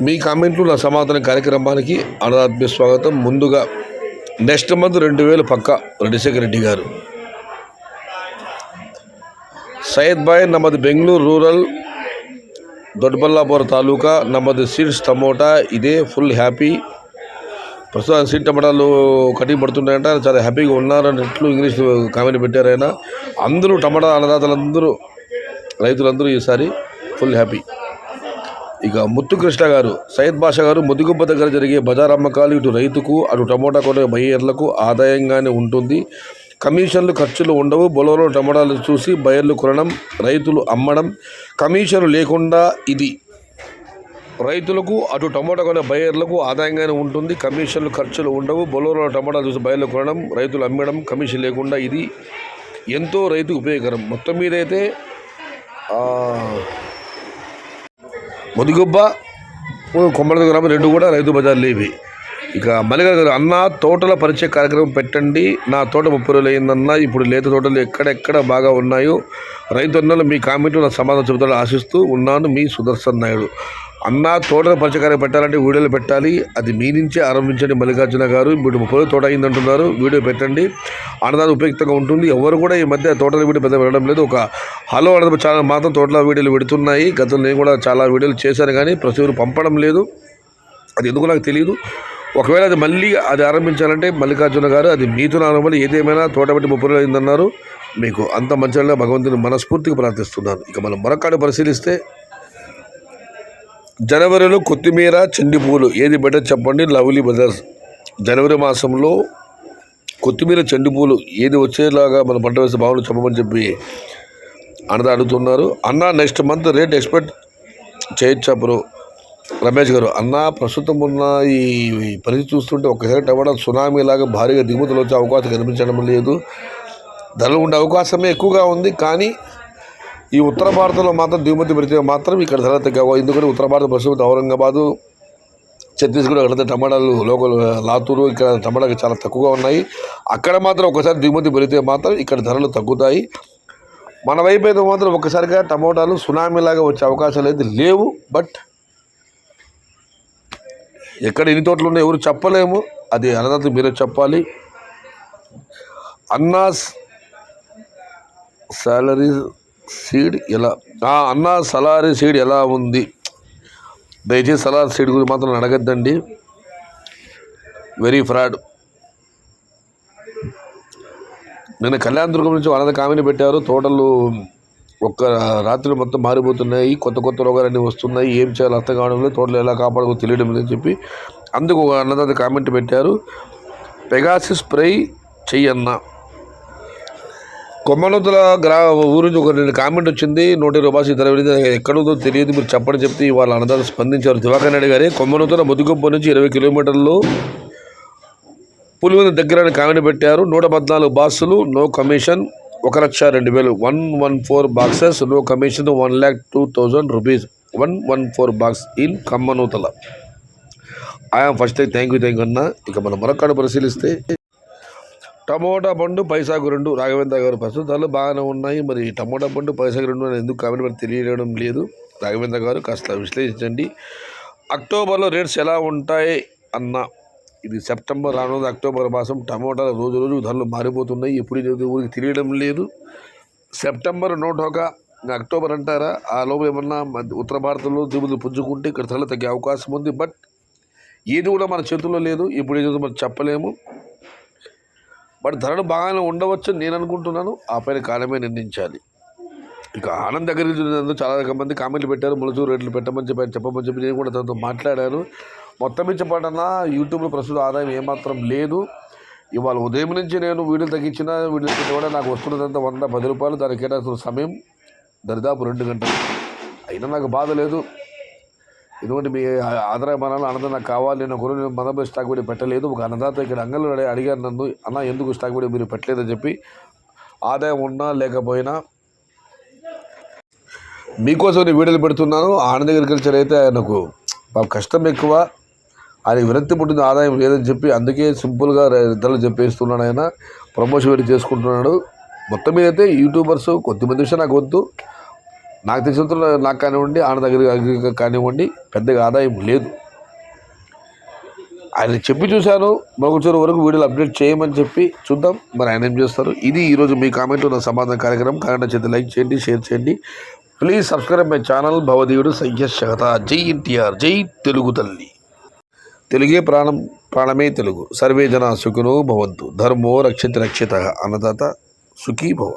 మీ కామెంట్లు నా సమాధాన కార్యక్రమానికి అనాత్మీయ స్వాగతం. ముందుగా నెక్స్ట్ మంత్ 2000 పక్క రెడ్డిశేఖర్ రెడ్డి గారు. సయ్యద్ భాయ్ నమ్మది బెంగళూరు రూరల్ దొడ్డబల్లాపుర తాలూకా నమ్మది సీడ్స్ టమోటా ఇదే ఫుల్ హ్యాపీ. ప్రస్తుతం సీడ్ టమాటాలు కటింగ్ పడుతున్నాయంట, చాలా హ్యాపీగా ఉన్నారన్నట్లు ఇంగ్లీష్ కామెంట్ పెట్టారైనా. అందరూ టమాటా అన్నదాతలందరూ రైతులందరూ ఈసారి ఫుల్ హ్యాపీ. ఇక ముత్తు కృష్ణ గారు, సయ్యద్ బాషా గారు, ముదిగుబ్బ దగ్గర జరిగే బజార్ అమ్మకాలు ఇటు రైతుకు అటు టమోటా కొనే బయ్యర్లకు ఆదాయంగానే ఉంటుంది. కమిషన్లు ఖర్చులు ఉండవు. బొలవలో టమోటాలు చూసి బయర్లు కొనడం, రైతులు అమ్మడం. కమిషన్లు లేకుండా ఇది రైతులకు అటు టమోటా కొనే బయర్లకు ఆదాయంగానే ఉంటుంది. కమిషన్లు ఖర్చులు ఉండవు. బొలవలో టమోటాలు చూసి బయర్లు కొనడం, రైతులు అమ్మడం. కమిషన్ లేకుండా ఇది ఎంతో రైతుకు ఉపయోగకరం. మొత్తం మీద అయితే ముదిగుబ్బ కొమ్మల గ్రామం రెండు కూడా రైతు బజార్లు ఇవి. ఇక మల్లిగా గారు, అన్న తోటల పరిచయ కార్యక్రమం పెట్టండి. నా తోట 30 రోజులు అయిందన్న. ఇప్పుడు లేత తోటలు ఎక్కడెక్కడ బాగా ఉన్నాయో రైతు అన్నలు మీ కామెంట్లు నా సమాధానం చెబుతాడు ఆశిస్తూ ఉన్నాను. మీ సుదర్శన్ నాయుడు. అన్న తోటల పరిచయ కార్యక్రమం పెట్టాలంటే వీడియోలు పెట్టాలి, అది మీ నుంచే ఆరంభించండి. మల్లికార్జున గారు, ఇప్పుడు 30 రోజులు తోట అయిందంటున్నారు, వీడియో పెట్టండి. అన్నదానం ఉపయుక్తంగా ఉంటుంది. ఎవరు కూడా ఈ మధ్య తోటల వీడియో పెద్ద వెళ్ళడం లేదు. ఒక హలో అన్నది ఛానల్ మాత్రం తోటల వీడియోలు పెడుతున్నాయి. గతంలో నేను కూడా చాలా వీడియోలు చేశాను, కానీ ప్రతి పంపడం లేదు. అది ఎందుకు నాకు తెలియదు. ఒకవేళ అది మళ్ళీ ఆరంభించాలంటే మల్లికార్జున గారు, అది మీతో అనుమతి. ఏదేమైనా తోట పెట్టి 30 రోజులు అయిందన్నారు. మీకు అంత మంచిగా భగవంతుని మనస్ఫూర్తిగా ప్రార్థిస్తున్నాను. ఇక మనం మరొకటి పరిశీలిస్తే, జనవరిలో కొత్తిమీర, చెండిపూలు ఏది బెటర్ చెప్పండి. Lovely brothers. జనవరి మాసంలో కొత్తిమీర, చెండిపూలు ఏది వచ్చేలాగా మన పంట వేస్తే బాగుంది చెప్పమని చెప్పి అన్నదా అడుగుతున్నారు. అన్న నెక్స్ట్ మంత్ రేట్ ఎక్స్పెక్ట్ చేయొచ్చా బ్రో? రమేష్ గారు, అన్న ప్రస్తుతం ఉన్న ఈ పరిస్థితి చూస్తుంటే ఒక్కసారి టమాటా సునామీ లాగా భారీగా దిగుమతులు వచ్చే అవకాశం కనిపించడం లేదు. ధరలు ఉండే అవకాశమే ఎక్కువగా ఉంది. కానీ ఈ ఉత్తర భారతంలో మాత్రం దిగుమతి పెడితే మాత్రం ఇక్కడ ధర తగ్గవు. ఎందుకంటే ఉత్తర భారత ప్రస్తుతం ఔరంగాబాదు, ఛత్తీస్గఢ్ అక్కడ టమాటాలు లోకల్ లాతూరు ఇక్కడ టమాటాలు చాలా తక్కువగా ఉన్నాయి. అక్కడ మాత్రం ఒకసారి దిగుమతి పెరిగితే మాత్రం ఇక్కడ ధరలు తగ్గుతాయి. మన వైపు అయితే మాత్రం ఒక్కసారిగా టమోటాలు సునామీలాగా వచ్చే అవకాశాలు అయితే లేవు. బట్ ఎక్కడ ఎన్ని తోటలు ఉన్నాయో ఎవరు చెప్పలేము. అది అన్నదాత మీరే చెప్పాలి. అన్నా సాలరీ సీడ్ ఎలా అన్నా సలారీ సీడ్ ఎలా ఉంది? దయచేసి సలారీ సీడ్ గురించి మాత్రం అడగద్దండి, వెరీ ఫ్రాడ్. నేను కళ్యాణదుర్గం నుంచి అన్నద కామెంట్ పెట్టారు. తోటలు ఒక్క రాత్రి మొత్తం మారిపోతున్నాయి, కొత్త కొత్త రోగాలన్నీ వస్తున్నాయి, ఏం చేయాలో అర్థం కావడం లేదు, తోటలు ఎలా కాపాడుకో తెలియడం లేదని చెప్పి అందుకు ఒక అన్నదాత కామెంట్ పెట్టారు. పెగాసిస్ స్ప్రే చెయ్యన్నా. కొమ్మనూతల ఊరి నుంచి ఒక కామెంట్ వచ్చింది. 120 రూపాయలు ధర వెళ్ళింది, ఎక్కడుందో తెలియదు, మీరు చెప్పని చెప్తే వాళ్ళ అన్నదాత స్పందించారు. దివాకర్ నాయుడు గారే, కొమ్మనూతల ముదిగుంప నుంచి 20 కిలోమీటర్లు పులివెందు దగ్గర కామెంట్ పెట్టారు. 114 బాక్సులు, no commission, 1,02,000, 114 boxes, no commission, 1,02,000 rupees, 114 box in Kammanutala. I'm first thank you అన్న. ఇక మనం మరొకటి పరిశీలిస్తే, టమోటా పండు పైసాకు 2 రాఘవేంద్ర గారు. ప్రస్తుతాలు బాగానే ఉన్నాయి. మరి టమోటా పండు పైసాకు 2 అని ఎందుకు కామెంట్ మరి తెలియడం లేదు. రాఘవేంద్ర గారు కాస్త విశ్లేషించండి. అక్టోబర్లో రేట్స్ ఎలా ఉంటాయి అన్న? ఇది సెప్టెంబర్ రానుంది, అక్టోబర్ మాసం. టమోటాలు రోజు రోజు ధరలు మారిపోతున్నాయి. ఎప్పుడు ఊరికి తెలియడం లేదు. సెప్టెంబర్ 101, అక్టోబర్ అంటారా? ఆ లోపు ఏమన్నా ఉత్తర భారతంలో దిగుమతులు పుంజుకుంటే ఇక్కడ ధరలు తగ్గే అవకాశం ఉంది. బట్ ఏది కూడా మన చేతుల్లో లేదు. ఇప్పుడు ఏదో మనం చెప్పలేము. బట్ ధరలు బాగానే ఉండవచ్చు నేను అనుకుంటున్నాను. ఆ పైన కాలమే నిర్ణయించాలి. ఇక ఆనంద్ దగ్గరికి చాలా రకం మంది కామెంట్లు పెట్టారు. ములచూరు రేట్లు పెట్టమని చెప్పమని చెప్పి నేను కూడా తనతో మాట్లాడాను. మొత్తం ఇచ్చపడన్నా యూట్యూబ్లో ప్రస్తుత ఆదాయం ఏమాత్రం లేదు. ఇవాళ ఉదయం నుంచి నేను వీడియోలు తగ్గించిన వీడియోలు కూడా నాకు వస్తున్నదంతా 110 రూపాయలు. దానికి కేటాయిస్తున్న సమయం దరిదాపు 2 గంటలు. అయినా నాకు బాధ లేదు. ఎందుకంటే మీ ఆధారమానాలు అన్నదాత నాకు కావాలి. నేను ఒకరు నేను మనపై స్టాక్ వీడియో పెట్టలేదు. ఒక అన్నదాత ఇక్కడ అంగళ్ళు అడిగారు నన్ను, అన్న ఎందుకు స్టాక్ వీడియో మీరు పెట్టలేదని చెప్పి. ఆదాయం ఉన్నా లేకపోయినా మీకోసం నేను వీడియోలు పెడుతున్నాను. ఆనంద్ అగ్రికల్చర్ అయితే ఆయనకు కష్టం ఎక్కువ, ఆయన విరక్తి పుట్టింది, ఆదాయం లేదని చెప్పి అందుకే సింపుల్గా ధరలు చెప్పేస్తున్నాడు. ఆయన ప్రమోషన్ చేసుకుంటున్నాడు. మొత్తం మీద అయితే యూట్యూబర్స్ కొద్దిమంది విషయం నాకు వద్దు. నాకు తెలిసినంత నాకు కానివ్వండి ఆయన దగ్గర కానివ్వండి పెద్దగా ఆదాయం లేదు. ఆయన చెప్పి చూశాను, మరొకచూరు వరకు వీడియోలు అప్డేట్ చేయమని చెప్పి చూద్దాం మరి ఆయన ఏం చేస్తారు. ఇది ఈరోజు మీ కామెంట్ నా సమాధాన కార్యక్రమం. కామెంట్ చేతి లైక్ చేయండి, షేర్ చేయండి. ప్లీజ్ సబ్స్క్రైబ్ మై ఛానల్ భవదీయుడు సంఖ్యశత. జై ఎన్టీఆర్, జై తెలుగు తల్లి. తెలుగే ప్రాణం, ప్రాణమే తెలుగు. సర్వే జన సుఖినో భవంతు. ధర్మో రక్షిత రక్షిత. అన్నదాత సుఖీ భవ.